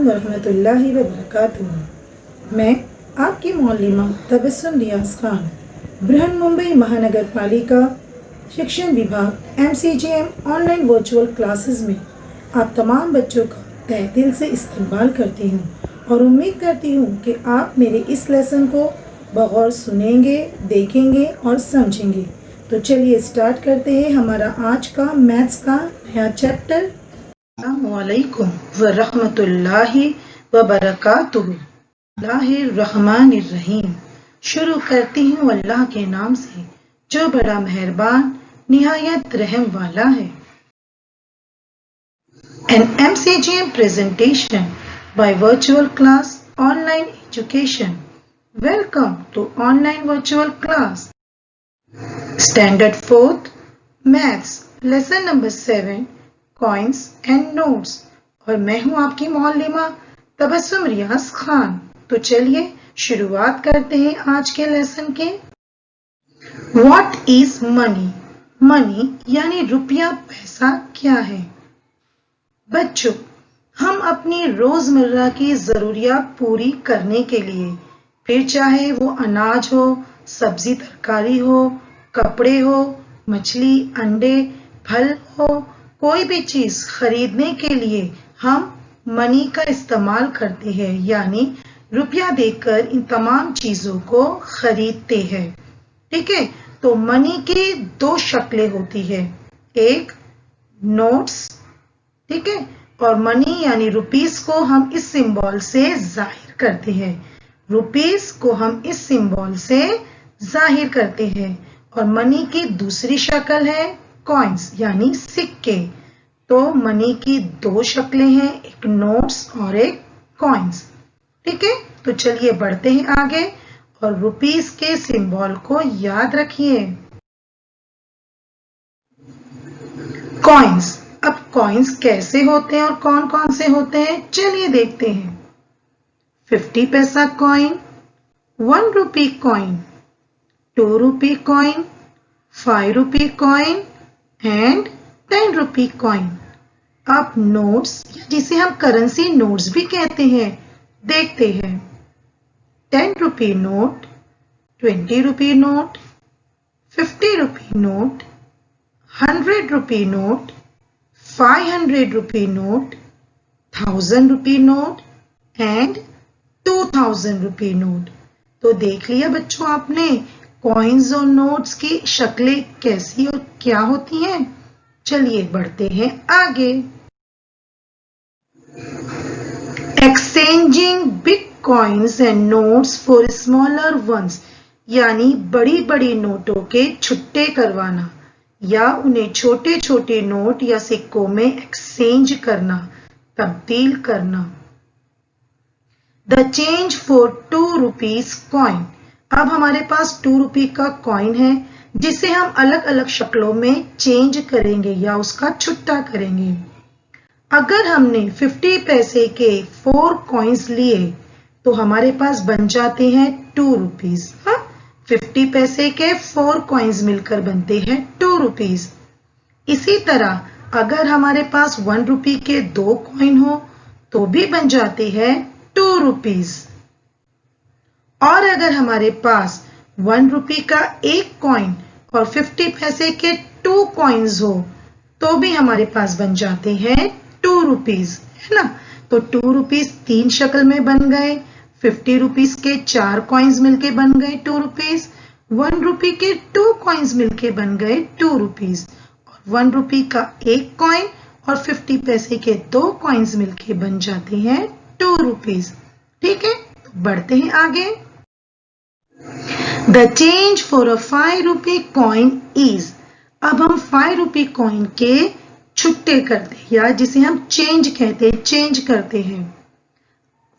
वरहमतुल्लाहि वबरकातुहू। मैं आपकी मौलिमा तबस्सुम रियाज खान, बृहन मुंबई महानगर पालिका शिक्षण विभाग MCGM ऑनलाइन वर्चुअल क्लासेस में आप तमाम बच्चों का तहे दिल से इस्तकबाल करती हूँ और उम्मीद करती हूँ कि आप मेरे इस लेसन को बगौर सुनेंगे, देखेंगे और समझेंगे। तो चलिए स्टार्ट करते हैं हमारा आज का मैथ्स का नया चैप्टर। अस्सलामुअलैकुम वरहमतुल्लाहि वबरकातुहू। बिस्मिल्लाहिर्रहमानिर्रहीम। शुरू करती हूँ अल्लाह के नाम से जो बड़ा मेहरबान निहायत रहम वाला है। An MCGM presentation by Virtual Class Online Education. Welcome to online virtual class. Standard 4th Maths Lesson number 7 Coins and Notes और मैं हूँ आपकी मौलिमा तबस्सुम रियाज खान। तो चलिए शुरुआत करते हैं आज के लेसन के। What is money? मनी यानी रुपया पैसा क्या है? बच्चों, हम अपनी रोजमर्रा की जरूरियात पूरी करने के लिए, फिर चाहे वो अनाज हो, सब्जी तरकारी हो, कपड़े हो, मछली, अंडे, फल हो, कोई भी चीज खरीदने के लिए हम मनी का इस्तेमाल करते हैं, यानी रुपया देकर इन तमाम चीजों को खरीदते हैं। ठीक है, तो मनी की दो शक्लें होती है, एक नोट्स, ठीक है, और मनी यानी रुपीस को हम इस सिंबल से जाहिर करते हैं। रुपीस को हम इस सिंबल से जाहिर करते हैं। और मनी की दूसरी शक्ल है कॉइन्स यानी सिक्के। तो मनी की दो शक्लें हैं, एक नोट्स और एक कॉइन्स। ठीक है, तो चलिए बढ़ते हैं आगे और रुपीस के सिंबल को याद रखिए। कॉइन्स, अब कॉइन्स कैसे होते हैं और कौन कौन से होते हैं चलिए देखते हैं। 50 पैसा coin, 1 rupee coin, 2 rupee coin, 5 rupee coin and 10 rupee coin. अब नोट्स जिसे हम करेंसी नोट्स भी कहते हैं देखते हैं। 10 rupee note, 20 rupee note, 50 rupee note, 100 rupee note, 500 rupee note, 1000 rupee note and 2000 rupee note. तो देख लिया बच्चों आपने कॉइन्स और नोट्स की शक्लें कैसी और क्या होती हैं। चलिए बढ़ते हैं आगे। Exchanging big coins and notes for smaller once, यानी बड़ी बड़ी नोटों के छुट्टे करवाना या उन्हें छोटे छोटे नोट या सिक्कों में एक्सचेंज करना, तब्दील करना। The change for 2 rupees coin, अब हमारे पास 2 रुपी का कॉइन है जिसे हम अलग अलग शक्लों में चेंज करेंगे या उसका छुट्टा करेंगे। अगर हमने 50 पैसे के 4 कॉइन्स लिए तो हमारे पास बन जाते हैं 2 रुपीज। हाँ, 50 पैसे के 4 कॉइन्स मिलकर बनते हैं 2 रुपीज। इसी तरह अगर हमारे पास 1 रुपी के 2 कॉइन हो तो भी बन जाते हैं 2 रुपीज। और अगर हमारे पास 1 रुपी का 1 कॉइन और 50 पैसे के 2 कॉइन्स हो तो भी हमारे पास बन जाते हैं 2 रुपीज, है ना। तो 2 रुपीज 3 शक्ल में बन गए, 50 रुपीज के 4 कॉइन्स मिलके बन गए 2 रुपीज, 1 रुपी के 2 कॉइन्स मिलके बन गए 2 रुपीज, और 1 रुपी का 1 कॉइन और 50 पैसे के 2 कॉइन्स मिलके बन जाते हैं 2 रुपीज। ठीक है, तो बढ़ते हैं आगे। The change for a 5 rupee coin is, अब हम 5 रुपी कॉइन के छुट्टे करते हैं या जिसे हम चेंज कहते हैं, चेंज करते हैं।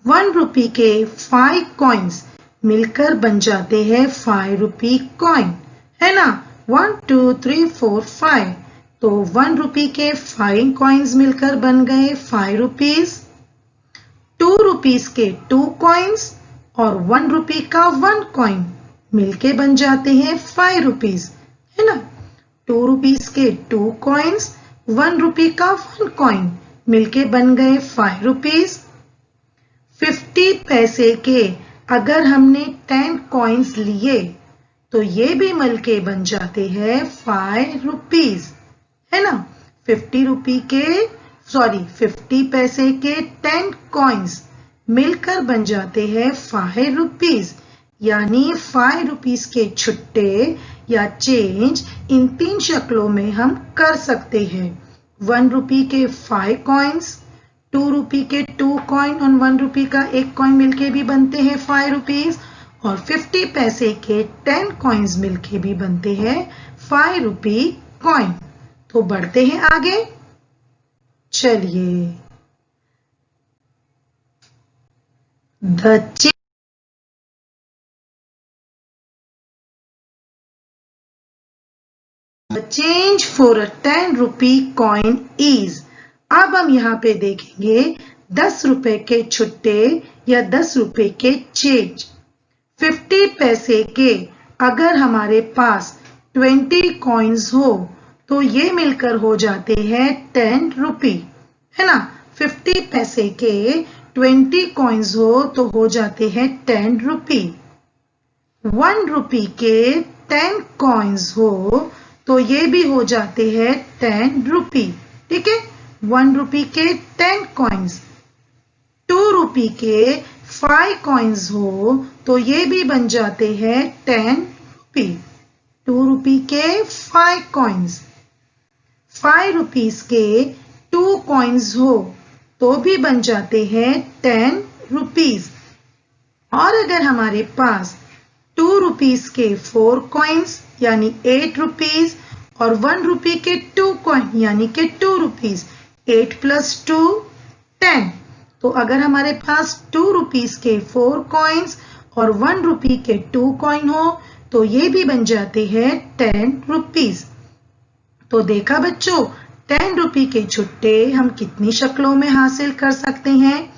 1 रुपी के 5 कॉइन्स मिलकर बन जाते हैं 5 रुपी कॉइन, है ना। 1 2 3 4 5, तो 1 रुपी के 5 कॉइन्स मिलकर बन गए 5 रुपीज। 2 रुपीज के 2 कॉइन्स और 1 रुपी का 1 कॉइन मिलके बन जाते हैं 5 रुपीज, है ना। 2 रुपीज के 2 कॉइन्स, 1 रुपी का 1 कॉइन मिलके बन गए 5 रुपीज। 50 पैसे के अगर हमने 10 कॉइन्स लिए तो ये भी मिलके बन जाते हैं 5 रुपीज, है ना। 50 पैसे के 10 कॉइन्स मिलकर बन जाते हैं 5 रुपीज, यानी 5 रुपीज के छुट्टे या चेंज इन 3 शक्लों में हम कर सकते हैं। 1 रुपी के 5 कॉइन्स, 2 रुपी के 2 कॉइन और 1 रुपी का 1 कॉइन मिलके भी बनते हैं 5 रुपीज, और 50 पैसे के 10 कॉइन्स मिलके भी बनते हैं 5 रुपी कॉइन। तो बढ़ते हैं आगे, चलिए। The change for a 10 rupee coin is, अब हम यहाँ पे देखेंगे 10 रुपए के छुट्टे या 10 रुपए के चेंज। 50 पैसे के अगर हमारे पास 20 कॉइन्स हो तो ये मिलकर हो जाते हैं 10 रुपी, है ना। 50 पैसे के 20 कॉइन्स हो तो हो जाते हैं 10 रुपी। 1 रुपी के 10 कॉइन्स हो तो ये भी हो जाते हैं 10 रुपी, ठीक है। 1 रुपी के 10 कॉइन्स। 2 रुपी के 5 कॉइन्स हो तो ये भी बन जाते हैं 10 रुपी। 2 रुपी के 5 कॉइन्स। 5 रुपीज के 2 कॉइन्स हो तो भी बन जाते हैं 10 रुपीज। और अगर हमारे पास 2 रुपीज के 4 कॉइन्स यानी 8 रुपीज और 1 रुपी के 2 कॉइन यानी के 2 रुपीज, 8 + 2 10। तो अगर हमारे पास 2 रुपीज के 4 कॉइन्स और 1 रुपी के 2 कॉइन हो तो ये भी बन जाते हैं 10 रुपीज। तो देखा बच्चों, 10 रुपी के छुट्टे हम कितनी शक्लों में हासिल कर सकते हैं।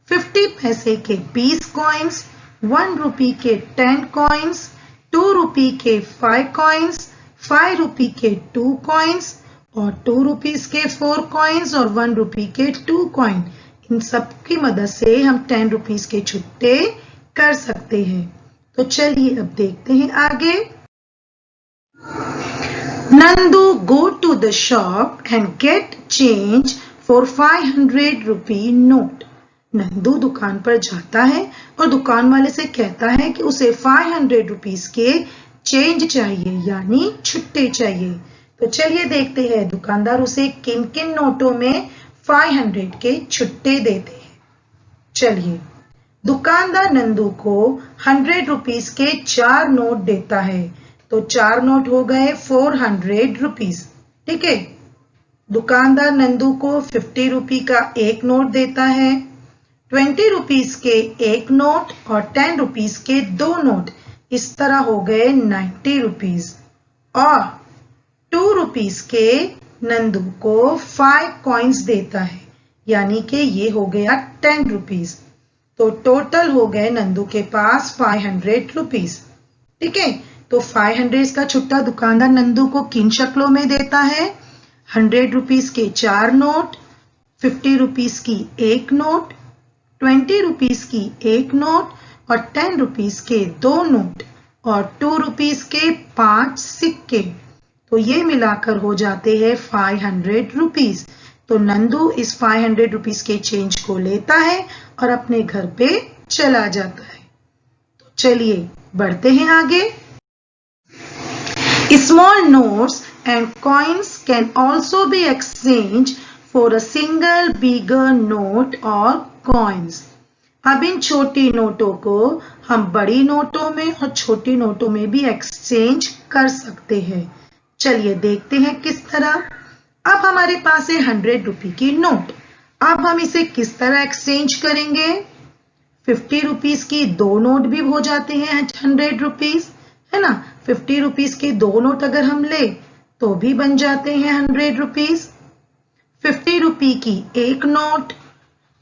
50 पैसे के 20 कॉइन्स, 1 रुपी के 10 कॉइन्स, 2 रुपी के 5 कॉइन्स, 5 रुपी के 2 कॉइन्स और 2 रुपीज के 4 कॉइन्स और 1 रुपी के 2 कॉइन। इन सब की मदद से हम 10 रुपीज के छुट्टे कर सकते हैं। तो चलिए अब देखते हैं आगे। Nandu go to the shop and get change for 500 rupee note. Nandu दुकान पर जाता है और दुकान वाले से कहता है कि उसे 500 रुपीज के चेंज चाहिए यानी छुट्टे चाहिए। तो चलिए देखते हैं दुकानदार उसे किन किन नोटों में 500 के छुट्टे देते हैं। चलिए, दुकानदार नंदू को 100 रुपीज के 4 नोट देता है। तो 4 नोट हो गए 400 रुपीज, ठीक है। दुकानदार नंदू को 50 रुपी का 1 नोट देता है, 20 रुपीज के 1 नोट और 10 रुपीज के 2 नोट, इस तरह हो गए 90 रुपीज। और 2 रुपीज के नंदू को 5 कॉइन्स देता है यानी कि ये हो गया 10 रुपीज। तो टोटल हो गए नंदू के पास 500 रुपीज, ठीक है। तो 500 का छुट्टा दुकानदार नंदू को किन शक्लों में देता है। 100 रुपीज के 4 नोट, 50 रुपीज की 1 नोट, 20 रुपीज की 1 नोट और 10 रुपीज के 2 नोट और 2 रुपीज के 5 सिक्के। तो ये मिलाकर हो जाते हैं 500 रुपीज। तो नंदू इस 500 रुपीज के चेंज को लेता है और अपने घर पे चला जाता है। तो चलिए बढ़ते हैं आगे। Small notes and coins can also be exchanged for a single bigger note or coins. अब इन छोटी नोटों को हम बड़ी नोटों में और छोटी नोटों में भी एक्सचेंज कर सकते हैं। चलिए देखते हैं किस तरह। अब हमारे पास है 100 रुपी की नोट। अब हम इसे किस तरह एक्सचेंज करेंगे। 50 रुपीज की 2 नोट भी हो जाते हैं 100 रुपीज, है ना। 50 रुपीज के 2 नोट अगर हम ले तो भी बन जाते हैं 100 रुपीज। 50 रुपी की 1 नोट,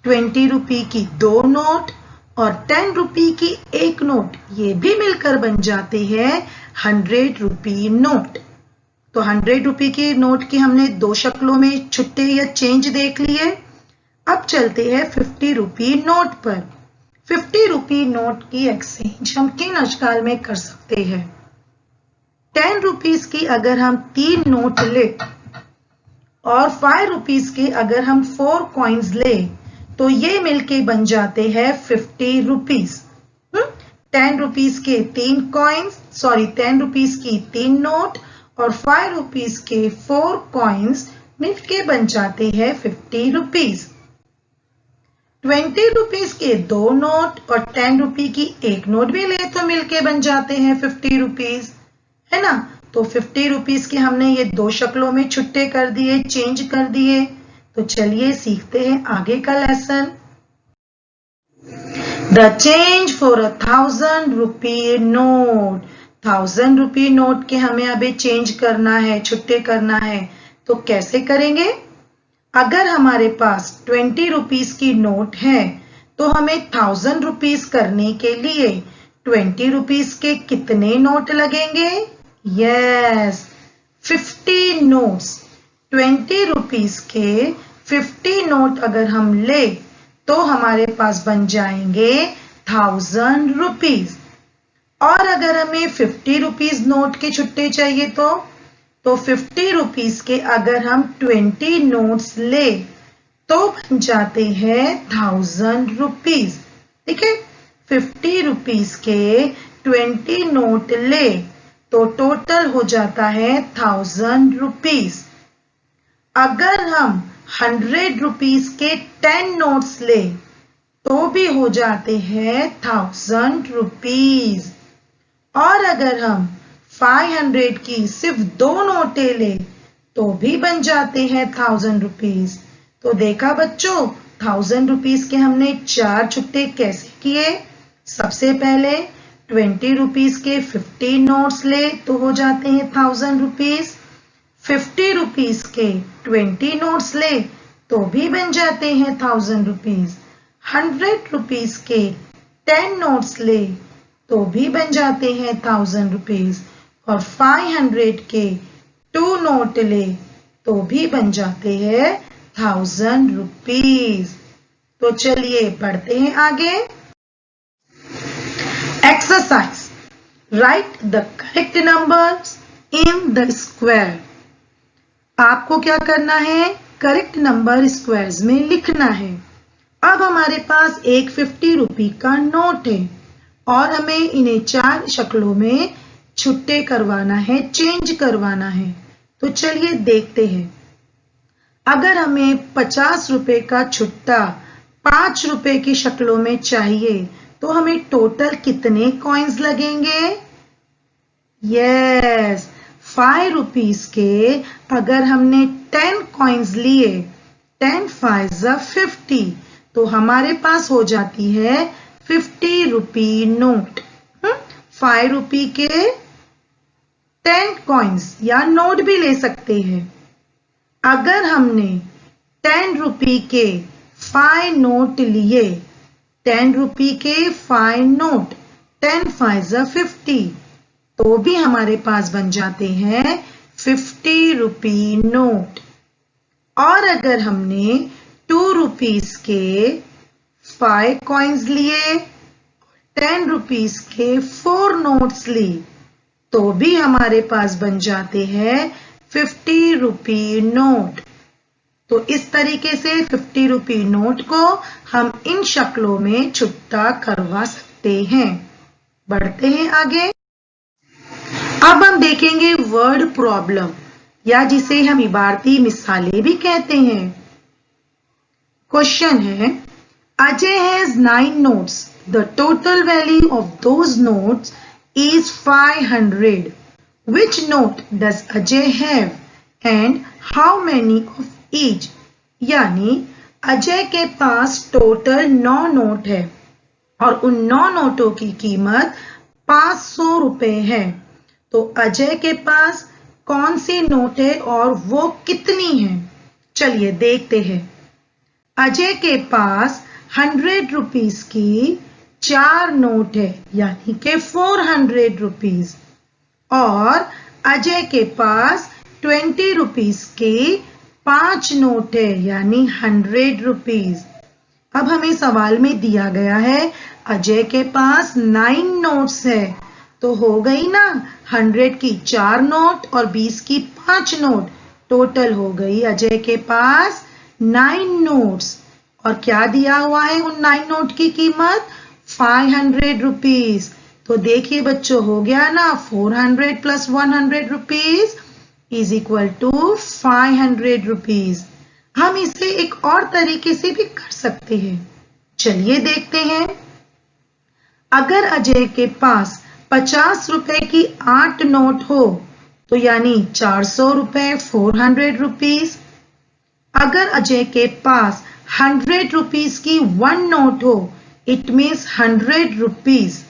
20 रुपी की 2 नोट और 10 रुपी की 1 नोट, ये भी मिलकर बन जाते हैं 100 रुपी नोट। तो 100 रुपी की नोट की हमने 2 शक्लों में छुट्टे या चेंज देख लिए। अब चलते हैं 50 रुपी नोट पर। 50 रुपी नोट की एक्सचेंज हम किन अशकाल में कर सकते हैं? 10 रुपीज की अगर हम 3 नोट ले और 5 रुपीज के अगर हम 4 कॉइन्स ले तो ये मिलके बन जाते हैं 50 रुपीज। 10 रुपीज के 3 कॉइन्स, 10 रुपीज की 3 नोट और 5 रुपीज के 4 कॉइन्स मिलके बन जाते हैं 50 रुपीज। 20 रुपीज के 2 नोट और 10 रुपी की 1 नोट भी ले तो मिलके बन जाते हैं 50 रुपीज, है ना। तो 50 रुपीज के हमने ये 2 शक्लों में छुट्टे कर दिए, चेंज कर दिए। तो चलिए सीखते हैं आगे का lesson. The change for 1000 rupee note. 1000 rupee note के हमें अभी चेंज करना है, छुट्टे करना है। तो कैसे करेंगे? अगर हमारे पास 20 रुपीज की नोट है तो हमें 1000 रुपीज करने के लिए 20 रुपीज के कितने नोट लगेंगे? Yes, 50 notes. 20 रुपीज के 50 नोट अगर हम ले तो हमारे पास बन जाएंगे 1000 रुपीज। और अगर हमें 50 रुपीज नोट के छुट्टे चाहिए तो 50 रुपीज के अगर हम 20 नोट्स ले तो बन जाते हैं 1000 रुपीज। ठीक है, 50 रुपीज के 20 नोट ले तो टोटल हो जाता है 1000 रुपीज। अगर हम 100 रुपीज के 10 नोट्स ले तो भी हो जाते हैं 1000 रुपीज। और अगर हम 500 की सिर्फ 2 नोटे ले तो भी बन जाते हैं 1000 रुपीज। तो देखा बच्चों, 1000 रुपीज के हमने 4 छुट्टे कैसे किए। सबसे पहले 20 रुपीज के 50 नोट्स ले तो हो जाते हैं 1000 रुपीज। 50 रुपीज के 20 नोट्स ले तो भी बन जाते हैं 1000 रुपीज। 100 रुपीज के 10 नोट्स ले तो भी बन जाते हैं 1000 रुपीज। और 500 के 2 नोट ले तो भी बन जाते हैं 1000 रुपीज। तो चलिए पढ़ते हैं आगे। Exercise, right the correct numbers in the square. आपको क्या करना है? करेक्ट नंबर स्क्वायर्स में लिखना है। अब हमारे पास एक 50 रुपी का नोट है और हमें इन्हें 4 शक्लों में छुट्टे करवाना है, चेंज करवाना है। तो चलिए देखते हैं। अगर हमें 50 रुपए का छुट्टा 5 रुपए की शक्लों में चाहिए तो हमें टोटल कितने कॉइन्स लगेंगे? यस, 5 रुपीज के अगर हमने 10 कॉइन्स लिए, 10 5 50, तो हमारे पास हो जाती है 50 रुपी नोट। 5 रुपी के 10 कॉइन्स या नोट भी ले सकते हैं। अगर हमने 10 रुपी के 5 नोट लिए, 10 रुपी के 5 नोट, 10 5 50, तो भी हमारे पास बन जाते हैं 50 रुपी नोट। और अगर हमने 2 रुपीज के 5 कॉइन्स लिए, 10 रुपीज के 4 नोट्स ली, तो भी हमारे पास बन जाते हैं 50 रुपी नोट। तो इस तरीके से 50 रुपी नोट को हम इन शक्लों में छुट्टा करवा सकते हैं। बढ़ते हैं आगे। अब हम देखेंगे वर्ड प्रॉब्लम, या जिसे हम इबारती मिसालें भी कहते हैं। क्वेश्चन है, Ajay has 9 notes, the total value of those notes is 500. Which note does Ajay have and how many of each? यानी अजय के पास टोटल 9 नोट है और उन 9 नोटों की कीमत 500 रुपए है। तो अजय के पास कौन सी नोट है और वो कितनी है? चलिए देखते हैं। अजय के पास 100 रुपीज की 4 नोट है, यानी के 400 रुपीज। और अजय के पास 20 रुपीज की 5 नोट है, यानी 100 रुपीज। अब हमें सवाल में दिया गया है अजय के पास 9 नोट्स है, तो हो गई ना 100 की 4 नोट और 20 की 5 नोट, टोटल हो गई अजय के पास 9 नोट्स। और क्या दिया हुआ है उन 9 नोट की कीमत 500 रुपीज। तो देखिए बच्चों हो गया ना 400 plus 100 rupees is equal to 500 rupees. हम इसे एक और तरीके से भी कर सकते हैं, चलिए देखते हैं। अगर अजय के पास 50 रुपए की 8 नोट हो तो यानी 400 रुपए 400 रुपीज। अगर अजय के पास 100 रुपीज की 1 नोट हो इट मीन्स 100 रुपीज,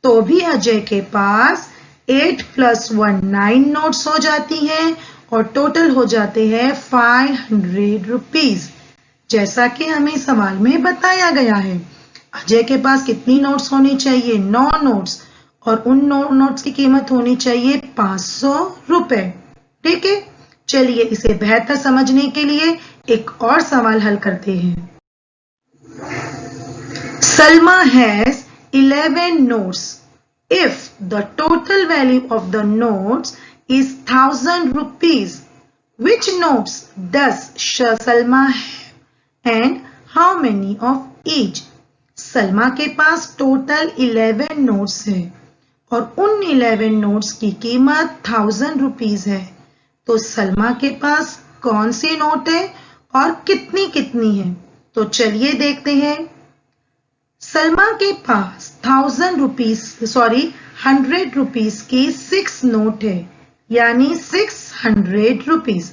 तो भी अजय के पास 8 प्लस 1 9 नोट्स हो जाती हैं और टोटल हो जाते हैं 500 रुपीज, जैसा कि हमें सवाल में बताया गया है। अजय के पास कितनी नोट्स होनी चाहिए 9 नोट्स, और उन 9 नोट्स की कीमत होनी चाहिए 500 रुपए। ठीक है, चलिए इसे बेहतर समझने के लिए एक और सवाल हल करते हैं। Salma has 11 notes. If the total value of the notes is 1000 rupees, which notes does Salma have and how many of each? Salma के पास टोटल 11 नोट्स है और उन 11 नोट्स की कीमत 1000 रुपीज है। तो सलमा के पास कौन सी नोट है और कितनी कितनी है, तो चलिए देखते हैं। सलमा के पास 100 रुपीज की 6 नोट है, यानी 600 रुपीज।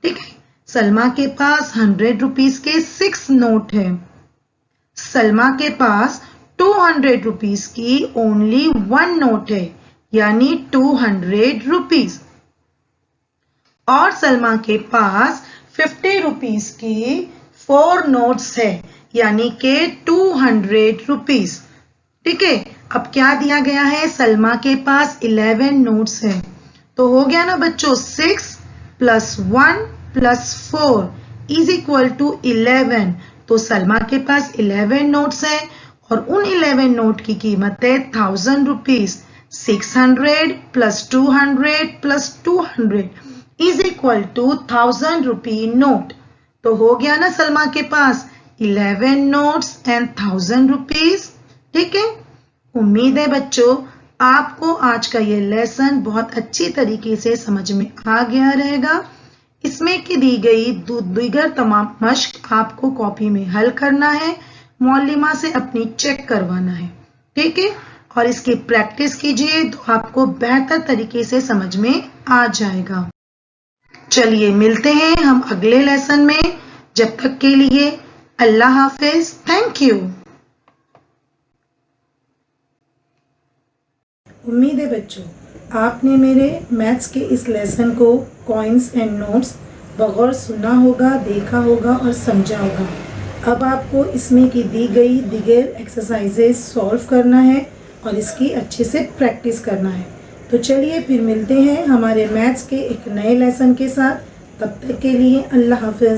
ठीक है, सलमा के पास 100 रुपीज के 6 नोट है। सलमा के पास 200 रुपीज की ओनली 1 नोट है, यानी 200 रुपीज। और सलमा के पास 50 रुपीज की 4 नोट्स है, यानी के 200 रुपीज। ठीक है, अब क्या दिया गया है, सलमा के पास 11 नोट्स है, तो हो गया ना बच्चों 6 plus 1 plus 4 is equal to 11। तो सलमा के पास 11 नोट्स है और उन 11 नोट की कीमत है 1000 rupees. 600 plus 200 plus 200 is equal to 1000 rupee note. तो हो गया ना सलमा के पास 11 नोट्स एंड 1000 रुपीज। ठीक है, उम्मीद है बच्चों आपको आज का ये लेसन बहुत अच्छी तरीके से समझ में आ गया रहेगा। इसमें की दी गई दीगर तमाम मश्क आपको कॉपी में हल करना है, मौलिमा से अपनी चेक करवाना है। ठीक है, और इसकी प्रैक्टिस कीजिए तो आपको बेहतर तरीके से समझ में आ जाएगा। चलिए मिलते हैं हम अगले लेसन में, जब तक के लिए अल्लाह हाफिज। Thank you. उम्मीद है बच्चों आपने मेरे मैथ्स के इस लेसन को कॉइन्स एंड नोट्स बगौर सुना होगा, देखा होगा और समझा होगा। अब आपको इसमें की दी गई दीगर एक्सरसाइजेस सॉल्व करना है और इसकी अच्छे से प्रैक्टिस करना है। तो चलिए फिर मिलते हैं हमारे मैथ्स के एक नए लेसन के साथ। तब तक के लिए अल्लाह हाफिज।